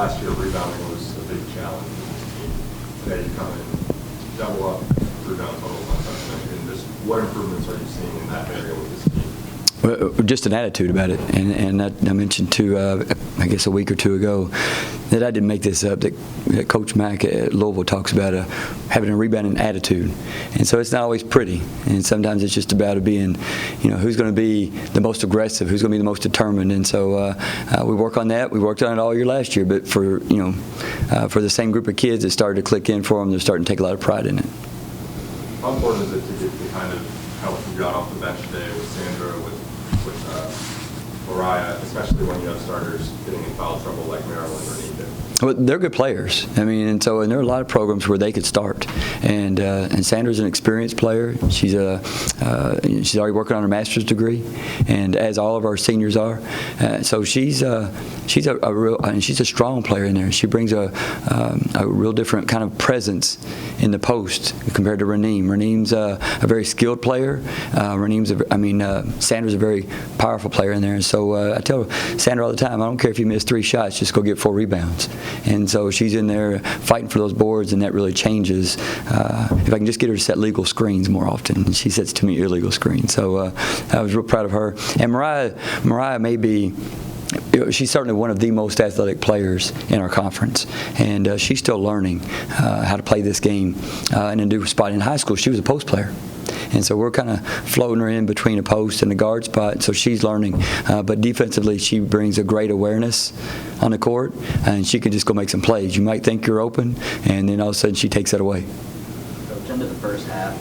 last year rebounding was a big challenge for this team. Today you come in, double up rebound total on touchdown. And just what improvements are you seeing in that area with this team? Well, just an attitude about it, and I mentioned I guess a week or two ago, that I didn't make this up, that Coach Mack at Louisville talks about having a rebounding attitude. And so it's not always pretty, and sometimes it's just about being, who's going to be the most aggressive, who's going to be the most determined. And so we work on that. We worked on it all year last year, but for the same group of kids, it started to click in for them. They're starting to take a lot of pride in it. How important is it to get the kind of help you got off the bench today with Sandra, with Mariah, especially when you have starters getting in foul trouble like Maryland or Nita? Well, they're good players. I mean, and there are a lot of programs where they could start. And Sandra's an experienced player. She's already working on her master's degree, and as all of our seniors are. So she's a strong player in there. She brings a real different kind of presence in the post compared to Raneem. Raneem's a very skilled player. Sandra's a very powerful player in there. And so I tell Sandra all the time, I don't care if you miss 3 shots, just go get 4 rebounds. And so she's in there fighting for those boards, and that really changes. If I can just get her to set legal screens more often, she sets too many illegal screens. So I was real proud of her. And Mariah may be, she's certainly one of the most athletic players in our conference, and she's still learning how to play this game in a new spot. In high school, she was a post player. And so we're kind of floating her in between a post and a guard spot, so she's learning. But defensively, she brings a great awareness on the court, and she can just go make some plays. You might think you're open, and then all of a sudden she takes that away. Coach, into the first half,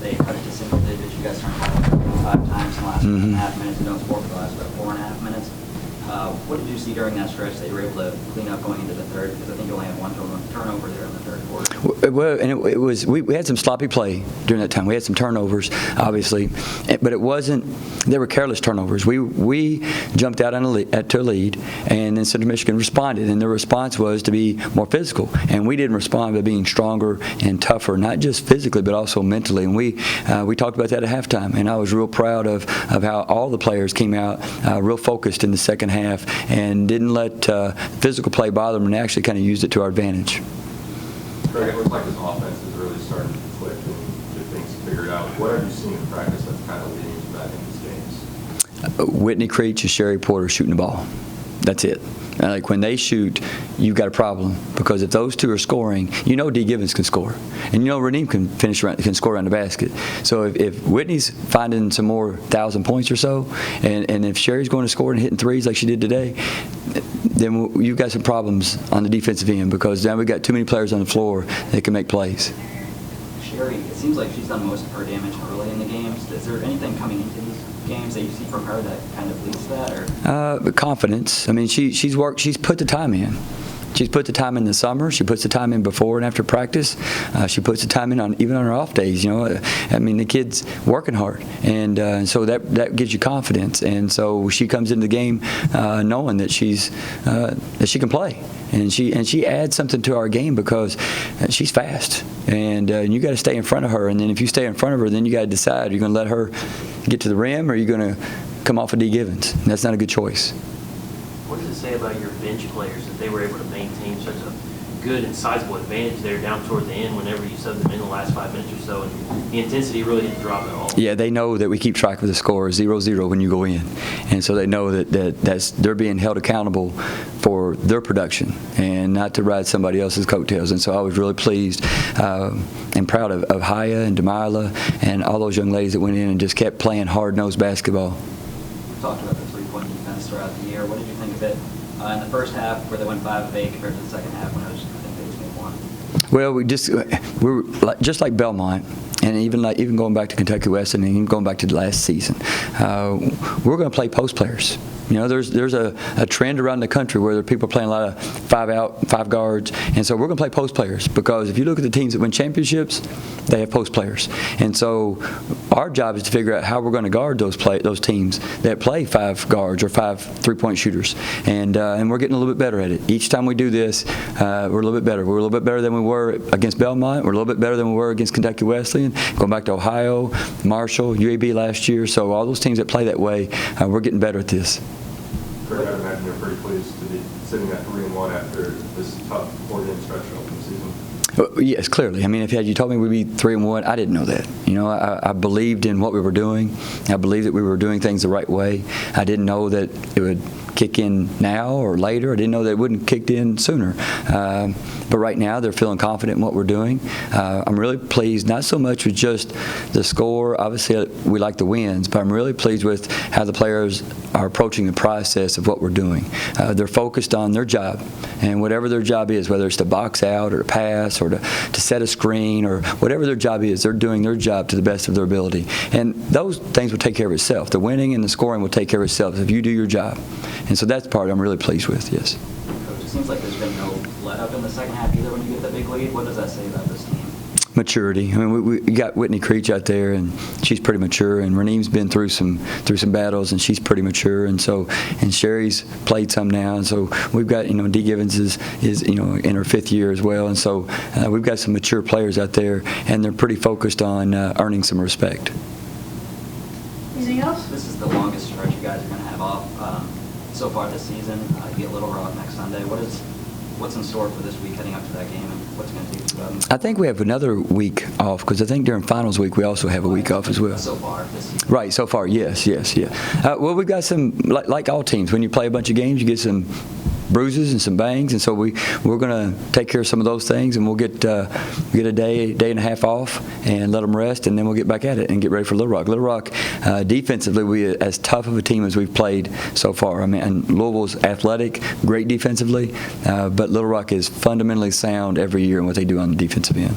they cut it to single digits. You guys turned the ball 5 times in the last 1.5 minutes. You don't score for the last about 4.5 minutes. What did you see during that stretch that you were able to clean up going into the third? Because I think you only had 1 turnover there in the third quarter. Well, and it was we had some sloppy play during that time. We had some turnovers, obviously, but it wasn't. They were careless turnovers. We jumped out to a lead, and then Central Michigan responded, and their response was to be more physical, and we didn't respond by being stronger and tougher, not just physically but also mentally. And we talked about that at halftime, and I was real proud of how all the players came out real focused in the second half and didn't let physical play bother them, and actually kind of used it to our advantage. Greg, it looks like this offense is really starting to click and get things figured out. What have you seen in practice that's kind of leading to that in these games? Whitney Creech and Sherry Porter shooting the ball. That's it. Like when they shoot, you've got a problem, because if those two are scoring, D. Givens can score, and Raneem can score around the basket. So if Whitney's finding some more 1,000 points or so, and if Sherry's going to score and hitting threes like she did today, then you've got some problems on the defensive end, because now we've got too many players on the floor that can make plays. Sherry, it seems like she's done most of her damage early in the games. Is there anything coming into these games that you see from her that kind of leads to that? Or confidence. I mean, she's worked. She's put the time in. She's put the time in the summer. She puts the time in before and after practice. She puts the time in even on her off days. I mean, the kid's working hard, and so that gives you confidence. And so she comes into the game knowing that that she can play, and she adds something to our game because she's fast, and you got to stay in front of her. And then if you stay in front of her, then you got to decide: you're going to let her get to the rim, or you're going to come off of D. Givens. And that's not a good choice. What does it say about your bench players that they were able to maintain such a good and sizable advantage there down toward the end whenever you subbed them in the last 5 minutes or so, and the intensity really didn't drop at all? Yeah, they know that we keep track of the score 0-0 when you go in, and so they know that they're being held accountable for their production and not to ride somebody else's coattails. And so I was really pleased and proud of Haya and Demilah and all those young ladies that went in and just kept playing hard-nosed basketball. We talked about the three-point defense throughout the year. What did you think of it in the first half, where they went 5 of 8, compared to the second half when I think they just made 1? Well, we're just like Belmont, and even going back to Kentucky West, and even going back to the last season, we're going to play post players. There's a trend around the country where people are playing a lot of 5 out, 5 guards, and so we're going to play post players, because if you look at the teams that win championships, they have post players. And so our job is to figure out how we're going to guard those teams that play 5 guards or 5 3-point shooters, and we're getting a little bit better at it. Each time we do this, we're a little bit better. We're a little bit better than we were against Belmont. We're a little bit better than we were against Kentucky Wesleyan, going back to Ohio, Marshall, UAB last year. So all those teams that play that way, we're getting better at this. Greg, I imagine you're pretty pleased to be sitting at 3-1 after this tough 4-game stretch to open the season? Yes, clearly. I mean, if you told me we'd be 3-1, I didn't know that. You know, I believed in what we were doing. I believed that we were doing things the right way. I didn't know that it would kick in now or later. I didn't know that it wouldn't kick in sooner. But right now, they're feeling confident in what we're doing. I'm really pleased, not so much with just the score. Obviously, we like the wins, but I'm really pleased with how the players are approaching the process of what we're doing. They're focused on their job, and whatever their job is, whether it's to box out or to pass or to set a screen or whatever their job is, they're doing their job to the best of their ability. And those things will take care of itself. The winning and the scoring will take care of itself if you do your job. And so that's the part I'm really pleased with, yes. Coach, it seems like there's been no let-up in the second half either when you get the big lead. What does that say about this team? Maturity. I mean, we got Whitney Creech out there, and she's pretty mature. And Raneem's been through some battles, and she's pretty mature. And Sherry's played some now, and so we've got Dee Givens is in her 5th year as well. And so we've got some mature players out there, and they're pretty focused on earning some respect. Anything else? This is the longest stretch you guys are going to have off so far this season. You get Little Rock next Sunday. What's in store for this week heading up to that game, and what's going to take you about? I think we have another week off because I think during finals week we also have a week off as well. So far this season. Right, so far, yes. Well, we've got some, like all teams, when you play a bunch of games, you get some bruises and some bangs, and so we're going to take care of some of those things, and we'll get a day and a half off and let them rest, and then we'll get back at it and get ready for Little Rock. Little Rock, defensively, we as tough of a team as we've played so far. I mean, and Louisville's athletic, great defensively, but Little Rock is fundamentally sound every year in what they do on the defensive end.